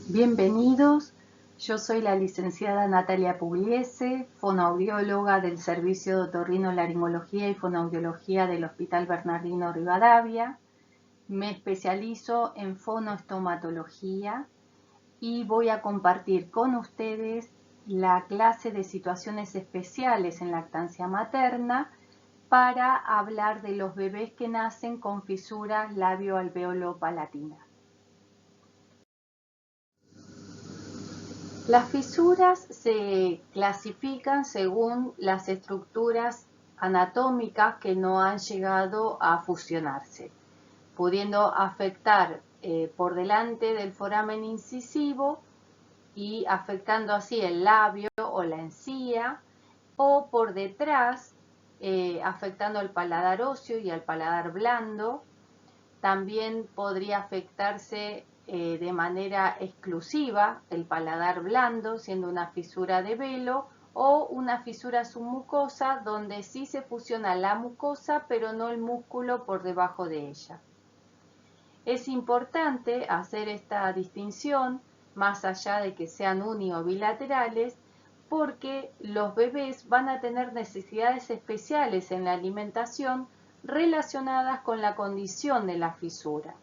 Bienvenidos, yo soy la licenciada Natalia Pugliese, fonoaudióloga del Servicio de Otorrinolaringología y Fonoaudiología del Hospital Bernardino Rivadavia. Me especializo en fonoestomatología y voy a compartir con ustedes la clase de situaciones especiales en lactancia materna para hablar de los bebés que nacen con fisuras labio-alveolo-palatinas. Las fisuras se clasifican según las estructuras anatómicas que no han llegado a fusionarse, pudiendo afectar por delante del foramen incisivo y afectando así el labio o la encía, o por detrás, afectando al paladar óseo y al paladar blando. También podría afectarse de manera exclusiva el paladar blando, siendo una fisura de velo, o una fisura submucosa donde sí se fusiona la mucosa pero no el músculo por debajo de ella. Es importante hacer esta distinción más allá de que sean uni o bilaterales, porque los bebés van a tener necesidades especiales en la alimentación relacionadas con la condición de la fisura.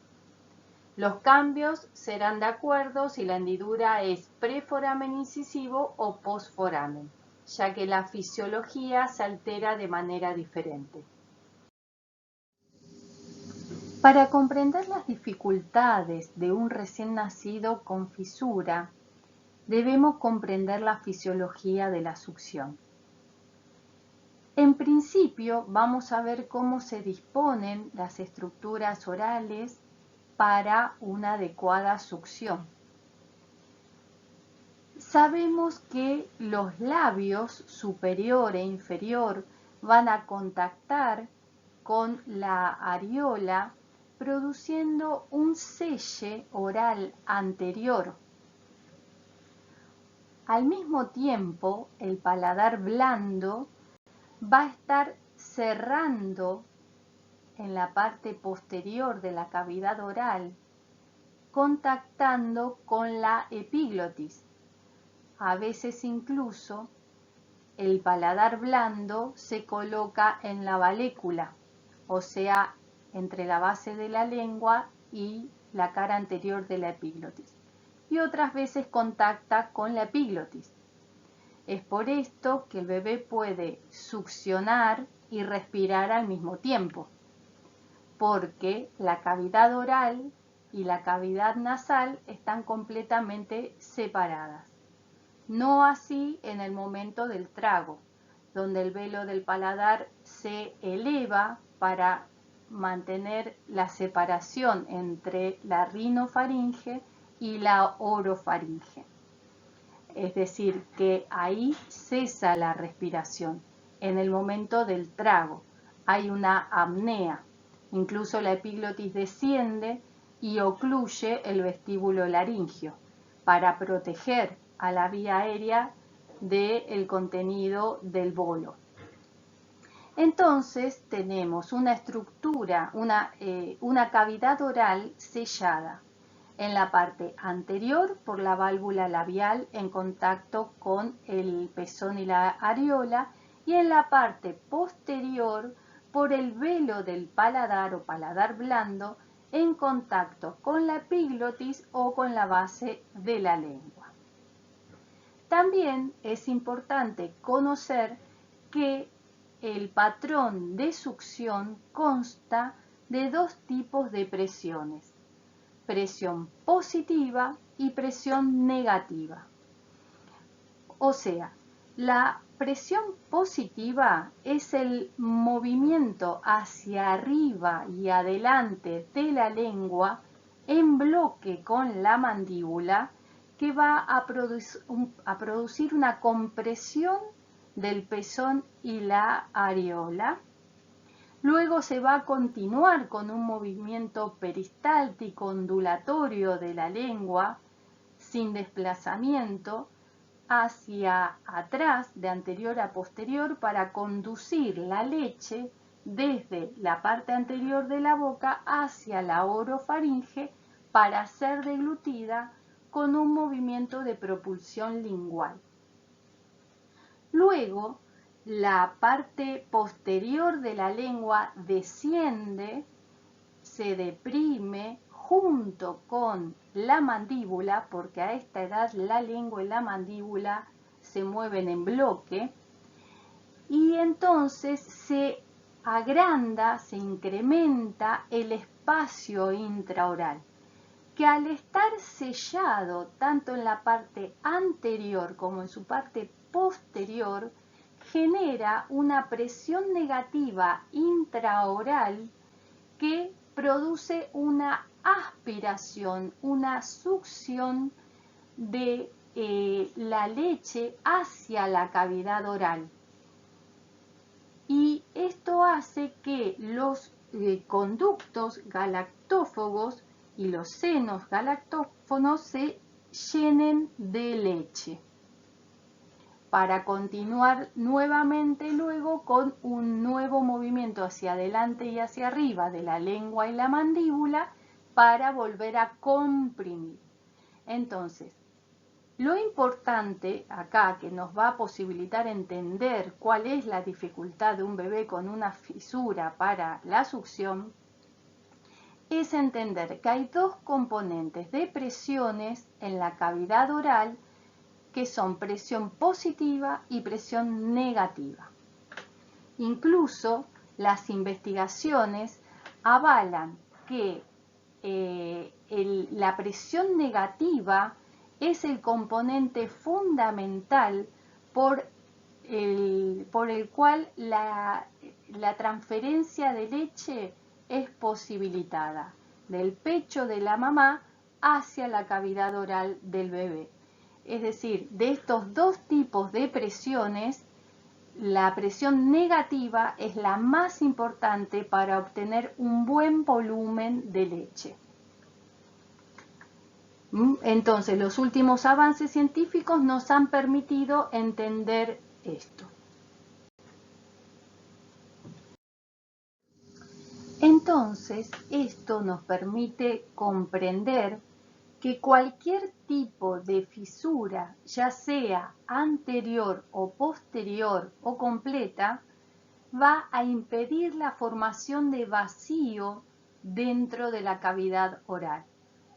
Los cambios serán de acuerdo si la hendidura es preforamen incisivo o postforamen, ya que la fisiología se altera de manera diferente. Para comprender las dificultades de un recién nacido con fisura, debemos comprender la fisiología de la succión. En principio, vamos a ver cómo se disponen las estructuras orales para una adecuada succión. Sabemos que los labios superior e inferior van a contactar con la areola, produciendo un selle oral anterior. Al mismo tiempo, el paladar blando va a estar cerrando en la parte posterior de la cavidad oral, contactando con la epiglotis. A veces incluso el paladar blando se coloca en la valécula, o sea, entre la base de la lengua y la cara anterior de la epiglotis. Y otras veces contacta con la epiglotis. Es por esto que el bebé puede succionar y respirar al mismo tiempo, porque la cavidad oral y la cavidad nasal están completamente separadas. No así en el momento del trago, donde el velo del paladar se eleva para mantener la separación entre la rinofaringe y la orofaringe. Es decir, que ahí cesa la respiración. En el momento del trago hay una apnea. Incluso la epiglotis desciende y ocluye el vestíbulo laringio para proteger a la vía aérea del contenido del bolo. Entonces tenemos una estructura, una cavidad oral sellada en la parte anterior por la válvula labial en contacto con el pezón y la areola, y en la parte posterior por el velo del paladar o paladar blando en contacto con la epiglotis o con la base de la lengua. También es importante conocer que el patrón de succión consta de dos tipos de presiones: presión positiva y presión negativa. O sea, la presión positiva es el movimiento hacia arriba y adelante de la lengua en bloque con la mandíbula, que va a producir una compresión del pezón y la areola. Luego se va a continuar con un movimiento peristáltico ondulatorio de la lengua sin desplazamiento hacia atrás, de anterior a posterior, para conducir la leche desde la parte anterior de la boca hacia la orofaringe para ser deglutida con un movimiento de propulsión lingual. Luego, la parte posterior de la lengua desciende, se deprime junto con la mandíbula, porque a esta edad la lengua y la mandíbula se mueven en bloque, y entonces se agranda, se incrementa el espacio intraoral, que al estar sellado tanto en la parte anterior como en su parte posterior, genera una presión negativa intraoral que produce una aspiración, una succión de la leche hacia la cavidad oral. Y esto hace que los conductos galactófagos y los senos galactófonos se llenen de leche, para continuar nuevamente luego con un nuevo movimiento hacia adelante y hacia arriba de la lengua y la mandíbula para volver a comprimir. Entonces, lo importante acá, que nos va a posibilitar entender cuál es la dificultad de un bebé con una fisura para la succión, es entender que hay dos componentes de presiones en la cavidad oral, que son presión positiva y presión negativa. Incluso las investigaciones avalan que la presión negativa es el componente fundamental por el cual la transferencia de leche es posibilitada del pecho de la mamá hacia la cavidad oral del bebé. Es decir, de estos dos tipos de presiones, la presión negativa es la más importante para obtener un buen volumen de leche. Entonces, los últimos avances científicos nos han permitido entender esto. Entonces, esto nos permite comprender que cualquier tipo de fisura, ya sea anterior o posterior o completa, va a impedir la formación de vacío dentro de la cavidad oral.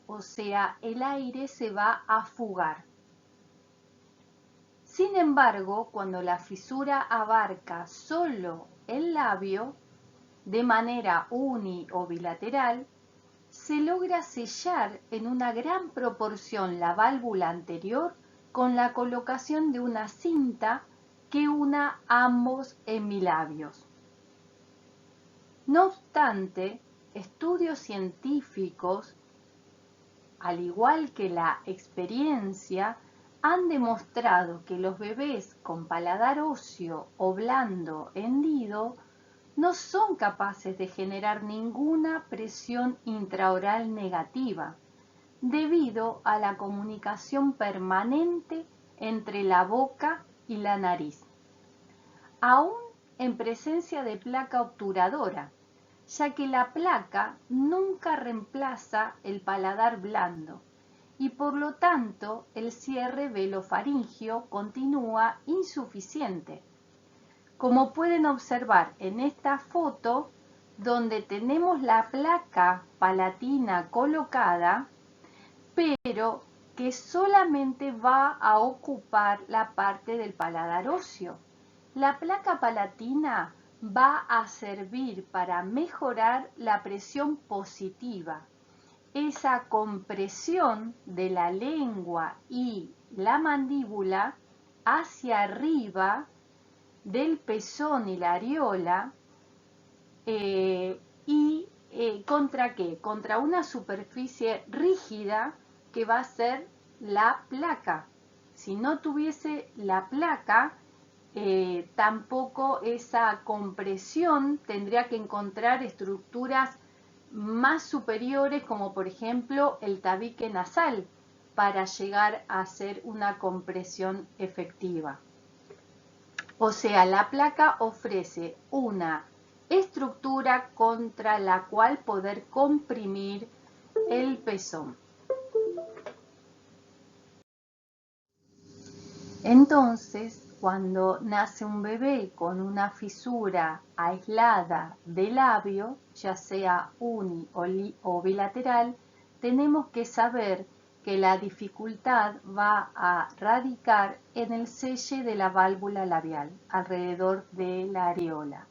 O sea, el aire se va a fugar. Sin embargo, cuando la fisura abarca solo el labio, de manera uni o bilateral, se logra sellar en una gran proporción la válvula anterior con la colocación de una cinta que una ambos hemilabios. No obstante, estudios científicos, al igual que la experiencia, han demostrado que los bebés con paladar óseo o blando hendido no son capaces de generar ninguna presión intraoral negativa, debido a la comunicación permanente entre la boca y la nariz, aún en presencia de placa obturadora, ya que la placa nunca reemplaza el paladar blando y por lo tanto el cierre velofaringio continúa insuficiente. Como pueden observar en esta foto, donde tenemos la placa palatina colocada, pero que solamente va a ocupar la parte del paladar óseo. La placa palatina va a servir para mejorar la presión positiva, esa compresión de la lengua y la mandíbula hacia arriba del pezón y la areola, ¿contra qué? Contra una superficie rígida que va a ser la placa. Si no tuviese la placa, tampoco esa compresión tendría que encontrar estructuras más superiores, como por ejemplo el tabique nasal, para llegar a hacer una compresión efectiva. O sea, la placa ofrece una estructura contra la cual poder comprimir el pezón. Entonces, cuando nace un bebé con una fisura aislada del labio, ya sea uni o bilateral, tenemos que saber que la dificultad va a radicar en el selle de la válvula labial, alrededor de la areola,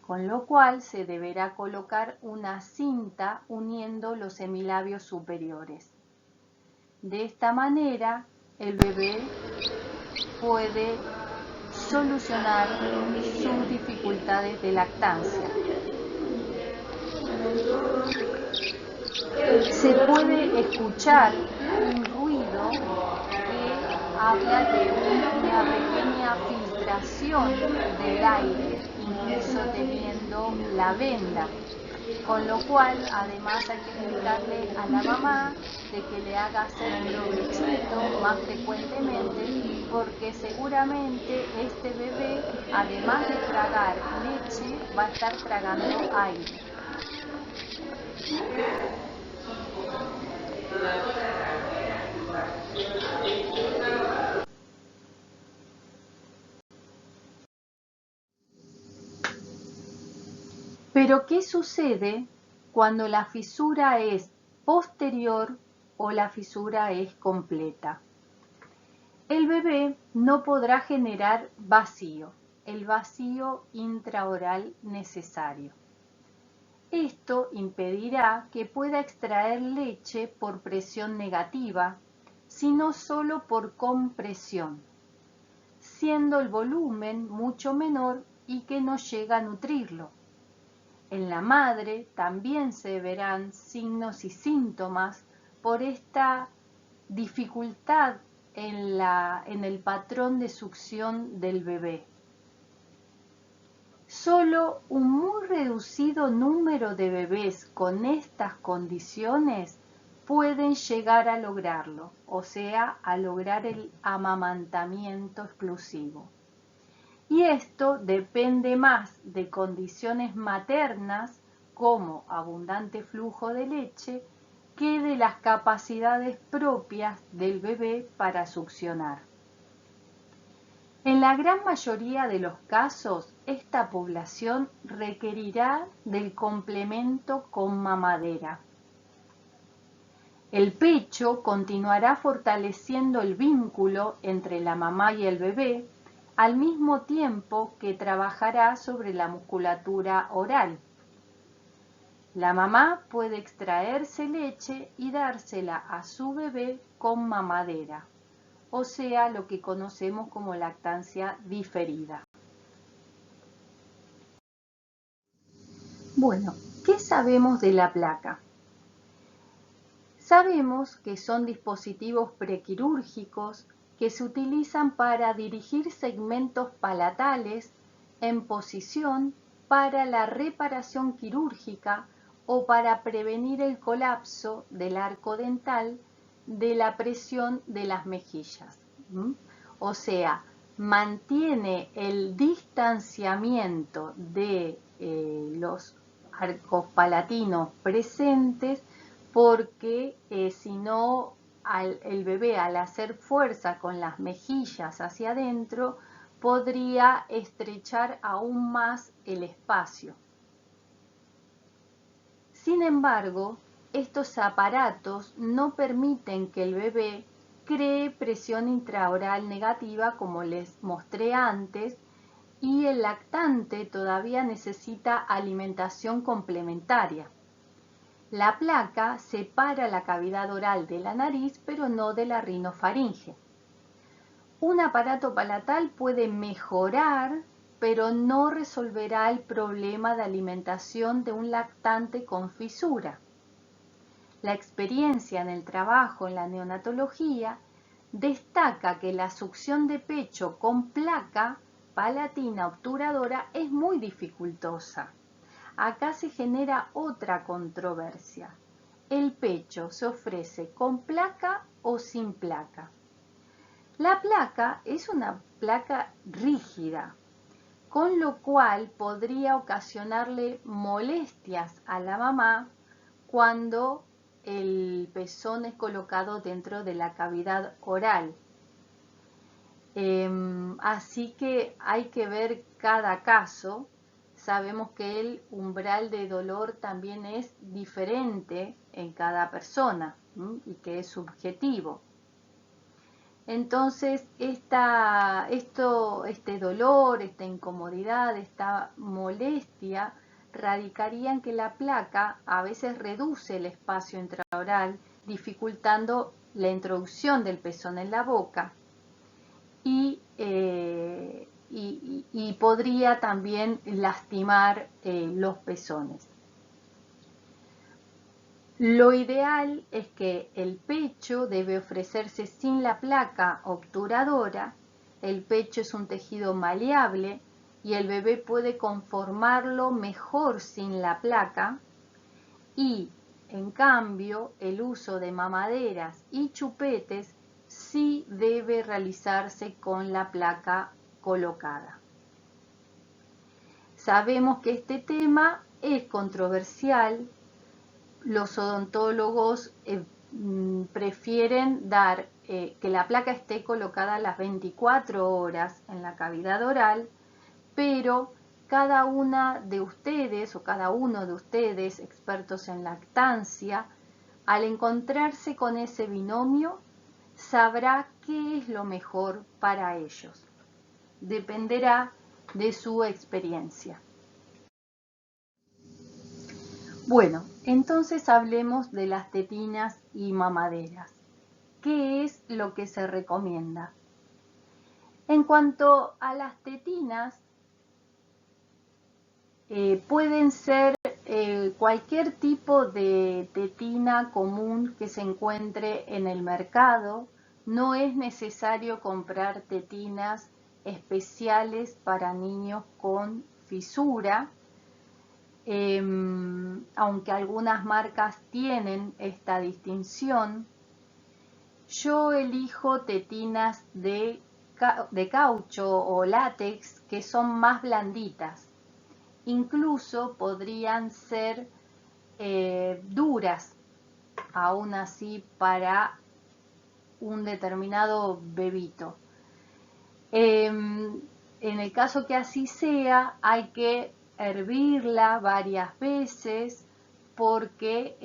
con lo cual se deberá colocar una cinta uniendo los semilabios superiores. De esta manera, el bebé puede solucionar sus dificultades de lactancia. Se puede escuchar un ruido que habla de una pequeña filtración del aire, incluso teniendo la venda. Con lo cual, además hay que explicarle a la mamá de que le haga hacer provechito más frecuentemente, porque seguramente este bebé, además de tragar leche, va a estar tragando aire. Pero, ¿qué sucede cuando la fisura es posterior o la fisura es completa? El bebé no podrá generar vacío, el vacío intraoral necesario. Esto impedirá que pueda extraer leche por presión negativa, sino solo por compresión, siendo el volumen mucho menor y que no llega a nutrirlo. En la madre también se verán signos y síntomas por esta dificultad en el patrón de succión del bebé. Solo un muy reducido número de bebés con estas condiciones pueden llegar a lograrlo, o sea, a lograr el amamantamiento exclusivo. Y esto depende más de condiciones maternas, como abundante flujo de leche, que de las capacidades propias del bebé para succionar. En la gran mayoría de los casos, esta población requerirá del complemento con mamadera. El pecho continuará fortaleciendo el vínculo entre la mamá y el bebé, al mismo tiempo que trabajará sobre la musculatura oral. La mamá puede extraerse leche y dársela a su bebé con mamadera, o sea, lo que conocemos como lactancia diferida. Bueno, ¿qué sabemos de la placa? Sabemos que son dispositivos prequirúrgicos que se utilizan para dirigir segmentos palatales en posición para la reparación quirúrgica o para prevenir el colapso del arco dental de la presión de las mejillas. O sea, mantiene el distanciamiento de los arcos palatinos presentes, porque si no, el bebé, al hacer fuerza con las mejillas hacia adentro, podría estrechar aún más el espacio. Sin embargo, estos aparatos no permiten que el bebé cree presión intraoral negativa, como les mostré antes, y el lactante todavía necesita alimentación complementaria. La placa separa la cavidad oral de la nariz, pero no de la rinofaringe. Un aparato palatal puede mejorar, pero no resolverá el problema de alimentación de un lactante con fisura. La experiencia en el trabajo en la neonatología destaca que la succión de pecho con placa palatina obturadora es muy dificultosa. Acá se genera otra controversia. ¿El pecho se ofrece con placa o sin placa? La placa es una placa rígida, con lo cual podría ocasionarle molestias a la mamá cuando el pezón es colocado dentro de la cavidad oral. Así que hay que ver cada caso. Sabemos que el umbral de dolor también es diferente en cada persona, y que es subjetivo. Entonces, este dolor, esta incomodidad, esta molestia, radicaría en que la placa a veces reduce el espacio intraoral, dificultando la introducción del pezón en la boca y podría también lastimar los pezones. Lo ideal es que el pecho debe ofrecerse sin la placa obturadora. El pecho es un tejido maleable y el bebé puede conformarlo mejor sin la placa, y en cambio el uso de mamaderas y chupetes sí debe realizarse con la placa colocada. Sabemos que este tema es controversial. Los odontólogos prefieren dar que la placa esté colocada las 24 horas en la cavidad oral, pero cada una de ustedes o cada uno de ustedes, expertos en lactancia, al encontrarse con ese binomio, sabrá qué es lo mejor para ellos. Dependerá de su experiencia. Bueno, entonces hablemos de las tetinas y mamaderas. ¿Qué es lo que se recomienda? En cuanto a las tetinas, pueden ser cualquier tipo de tetina común que se encuentre en el mercado. No es necesario comprar tetinas especiales para niños con fisura. Aunque algunas marcas tienen esta distinción, yo elijo tetinas de caucho o látex que son más blanditas. Incluso podrían ser duras, aún así, para un determinado bebito. En el caso que así sea, hay que hervirla varias veces porque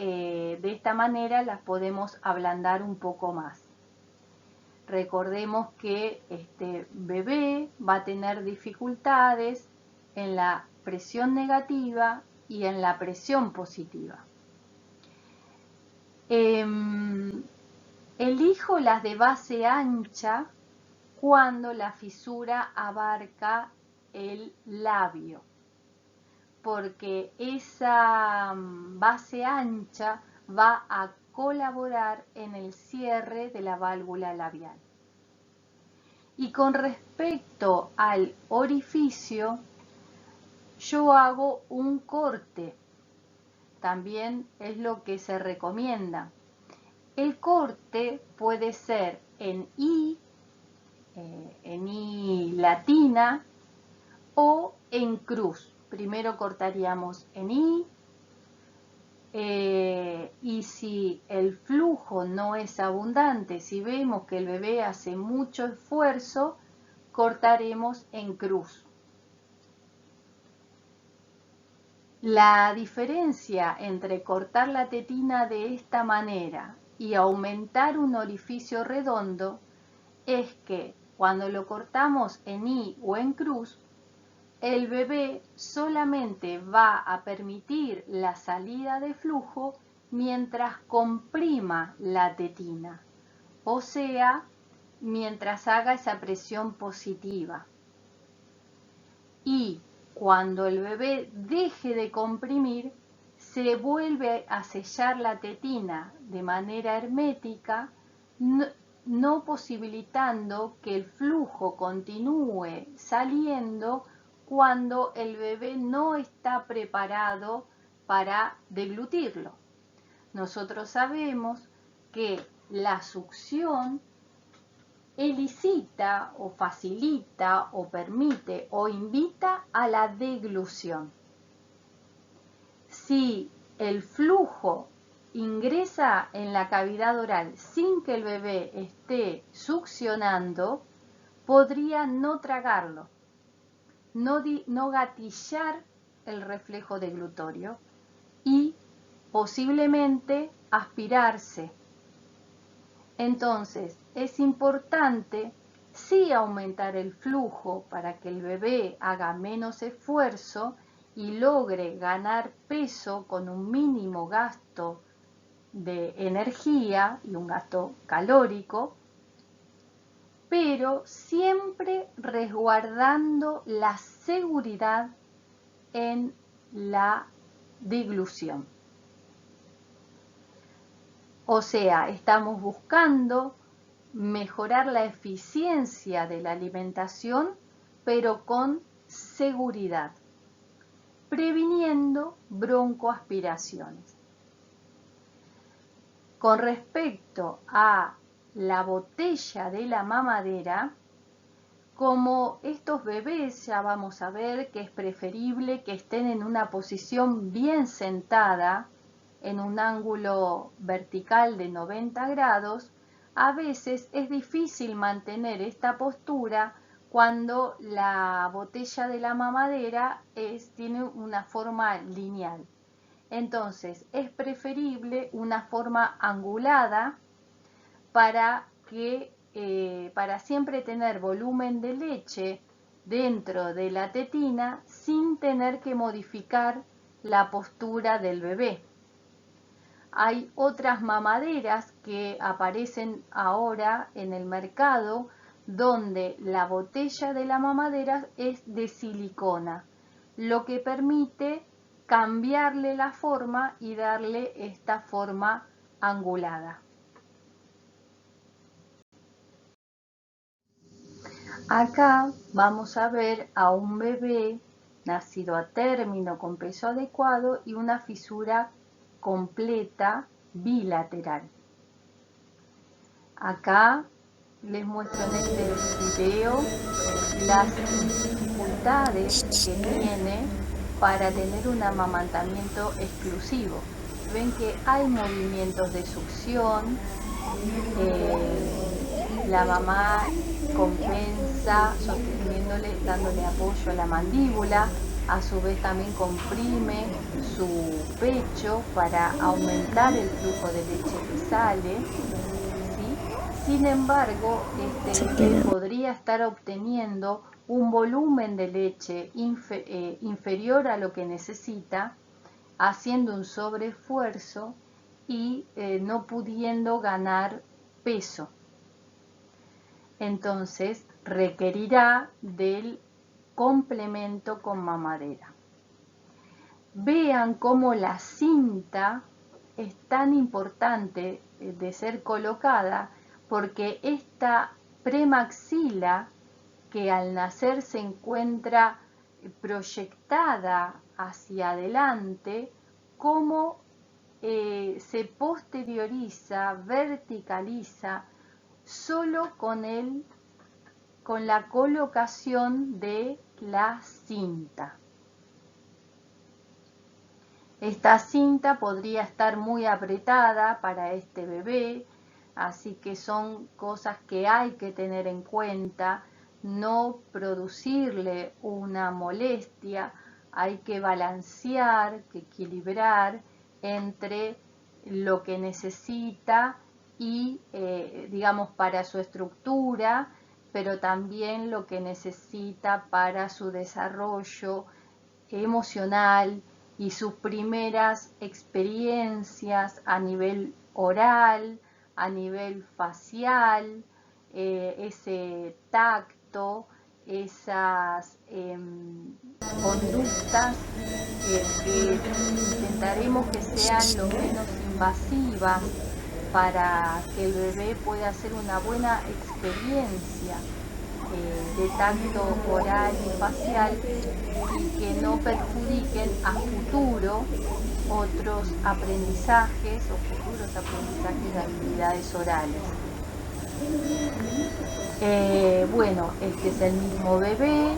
de esta manera las podemos ablandar un poco más. Recordemos que este bebé va a tener dificultades en la presión negativa y en la presión positiva. Elijo las de base ancha cuando la fisura abarca el labio, porque esa base ancha va a colaborar en el cierre de la válvula labial. Y con respecto al orificio, yo hago un corte, también es lo que se recomienda. El corte puede ser en I latina o en cruz. Primero cortaríamos en I, y si el flujo no es abundante, si vemos que el bebé hace mucho esfuerzo, cortaremos en cruz. La diferencia entre cortar la tetina de esta manera y aumentar un orificio redondo es que cuando lo cortamos en I o en cruz, el bebé solamente va a permitir la salida de flujo mientras comprima la tetina, o sea, mientras haga esa presión positiva. Y cuando el bebé deje de comprimir, se vuelve a sellar la tetina de manera hermética, no posibilitando que el flujo continúe saliendo cuando el bebé no está preparado para deglutirlo. Nosotros sabemos que la succión elicita o facilita o permite o invita a la deglución. Si el flujo ingresa en la cavidad oral sin que el bebé esté succionando, podría no tragarlo, no gatillar el reflejo deglutorio y posiblemente aspirarse. Entonces, es importante sí aumentar el flujo para que el bebé haga menos esfuerzo y logre ganar peso con un mínimo gasto de energía y un gasto calórico, pero siempre resguardando la seguridad en la deglución. O sea, estamos buscando mejorar la eficiencia de la alimentación, pero con seguridad, previniendo broncoaspiraciones. Con respecto a la botella de la mamadera, como estos bebés ya vamos a ver que es preferible que estén en una posición bien sentada, en un ángulo vertical de 90 grados, a veces es difícil mantener esta postura cuando la botella de la mamadera tiene una forma lineal. Entonces es preferible una forma angulada para siempre tener volumen de leche dentro de la tetina sin tener que modificar la postura del bebé. Hay otras mamaderas que aparecen ahora en el mercado donde la botella de la mamadera es de silicona, lo que permite cambiarle la forma y darle esta forma angulada. Acá vamos a ver a un bebé nacido a término con peso adecuado y una fisura completa bilateral. Acá les muestro en este video las dificultades que tiene para tener un amamantamiento exclusivo. Ven que hay movimientos de succión, la mamá compensa sosteniéndole, dándole apoyo a la mandíbula, a su vez también comprime su pecho para aumentar el flujo de leche que sale, ¿sí? Sin embargo, este bebé podría estar obteniendo un volumen de leche inferior a lo que necesita, haciendo un sobreesfuerzo y no pudiendo ganar peso. Entonces requerirá del complemento con mamadera. Vean cómo la cinta es tan importante de ser colocada, porque esta premaxila, que al nacer se encuentra proyectada hacia adelante, cómo se posterioriza, verticaliza, solo con la colocación de la cinta. Esta cinta podría estar muy apretada para este bebé, así que son cosas que hay que tener en cuenta, no producirle una molestia, hay que balancear, que equilibrar entre lo que necesita y, digamos, para su estructura, pero también lo que necesita para su desarrollo emocional y sus primeras experiencias a nivel oral, a nivel facial, ese tacto, esas conductas que intentaremos que sean lo menos invasivas para que el bebé pueda hacer una buena experiencia de tacto oral y facial y que no perjudiquen a futuro otros aprendizajes o futuros aprendizajes de actividades orales. Bueno, este es el mismo bebé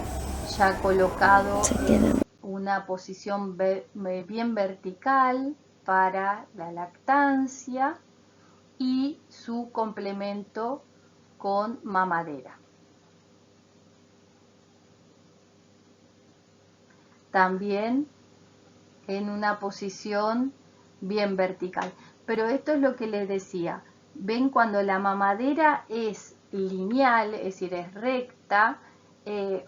ya colocado en una posición bien vertical para la lactancia y su complemento con mamadera. también en una posición bien vertical. Pero esto es lo que les decía. Ven, cuando la mamadera es lineal, es decir, es recta,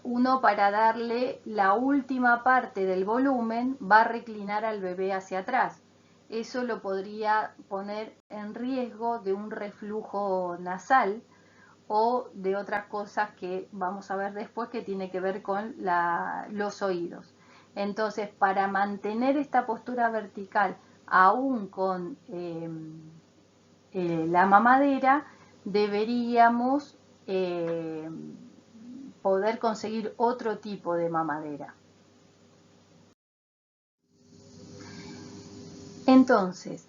uno, para darle la última parte del volumen, va a reclinar al bebé hacia atrás. Eso lo podría poner en riesgo de un reflujo nasal o de otras cosas que vamos a ver después, que tiene que ver con los oídos. Entonces, para mantener esta postura vertical, aún con la mamadera, deberíamos poder conseguir otro tipo de mamadera. Entonces,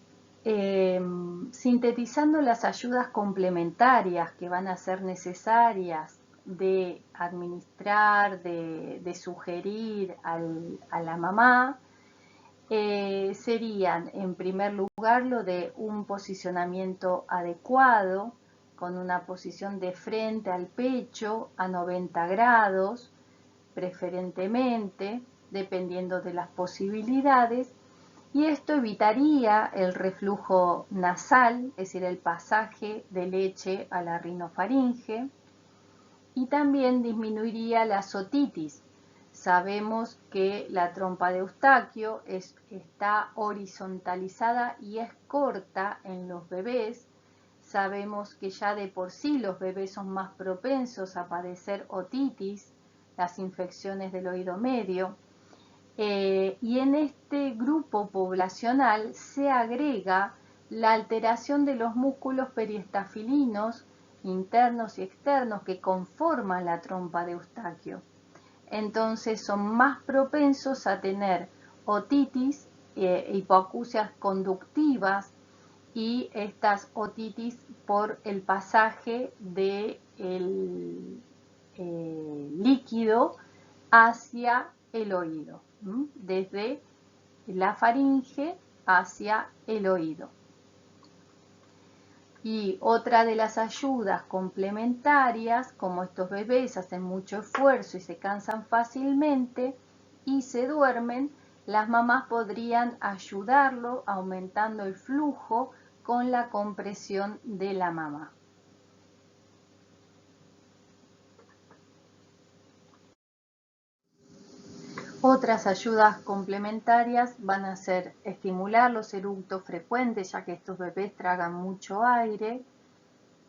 sintetizando las ayudas complementarias que van a ser necesarias de administrar, de sugerir a la mamá, serían, en primer lugar, lo de un posicionamiento adecuado, con una posición de frente al pecho a 90 grados, preferentemente, dependiendo de las posibilidades, y esto evitaría el reflujo nasal, es decir, el pasaje de leche a la rinofaringe, y también disminuiría la otitis. Sabemos que la trompa de Eustaquio está horizontalizada y es corta en los bebés. Sabemos que ya de por sí los bebés son más propensos a padecer otitis, las infecciones del oído medio. Y en este grupo poblacional se agrega la alteración de los músculos periestafilinos internos y externos que conforman la trompa de Eustaquio. Entonces son más propensos a tener otitis, hipoacusias conductivas, y estas otitis por el pasaje del líquido hacia el oído, desde la faringe hacia el oído. Y otra de las ayudas complementarias, como estos bebés hacen mucho esfuerzo y se cansan fácilmente y se duermen, las mamás podrían ayudarlo aumentando el flujo con la compresión de la mama. Otras ayudas complementarias van a ser estimular los eructos frecuentes, ya que estos bebés tragan mucho aire,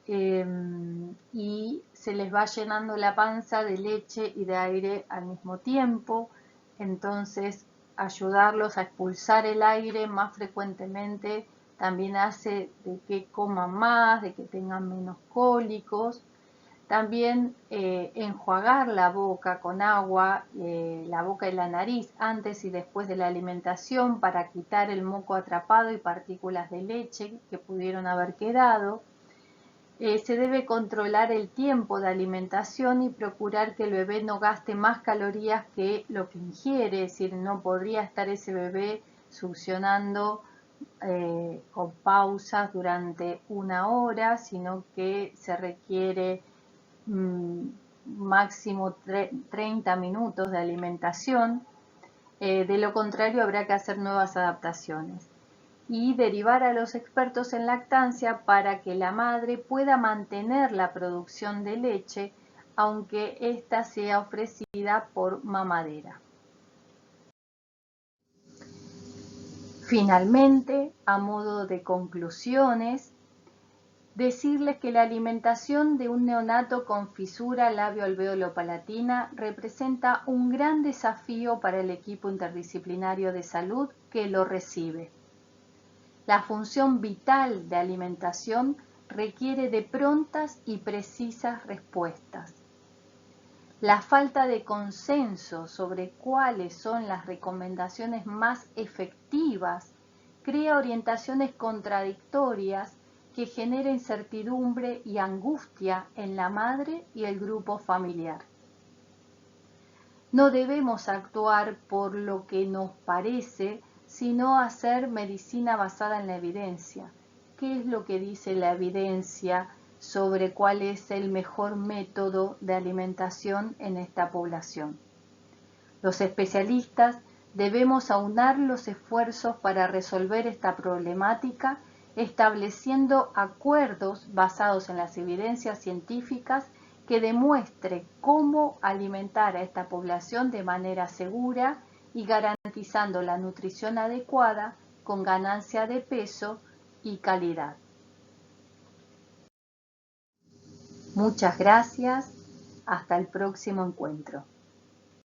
y se les va llenando la panza de leche y de aire al mismo tiempo. Entonces, ayudarlos a expulsar el aire más frecuentemente también hace de que coman más, de que tengan menos cólicos. También enjuagar la boca con agua, la boca y la nariz antes y después de la alimentación, para quitar el moco atrapado y partículas de leche que pudieron haber quedado. Se debe controlar el tiempo de alimentación y procurar que el bebé no gaste más calorías que lo que ingiere, es decir, no podría estar ese bebé succionando con pausas durante 1 hora, sino que se requiere máximo 30 minutos de alimentación. De lo contrario, habrá que hacer nuevas adaptaciones y derivar a los expertos en lactancia para que la madre pueda mantener la producción de leche, aunque ésta sea ofrecida por mamadera. Finalmente, a modo de conclusiones, decirles que la alimentación de un neonato con fisura labio-alveolo-palatina representa un gran desafío para el equipo interdisciplinario de salud que lo recibe. La función vital de alimentación requiere de prontas y precisas respuestas. La falta de consenso sobre cuáles son las recomendaciones más efectivas crea orientaciones contradictorias que genera incertidumbre y angustia en la madre y el grupo familiar. No debemos actuar por lo que nos parece, sino hacer medicina basada en la evidencia. ¿Qué es lo que dice la evidencia sobre cuál es el mejor método de alimentación en esta población? Los especialistas debemos aunar los esfuerzos para resolver esta problemática, estableciendo acuerdos basados en las evidencias científicas que demuestre cómo alimentar a esta población de manera segura y garantizando la nutrición adecuada con ganancia de peso y calidad. Muchas gracias. Hasta el próximo encuentro.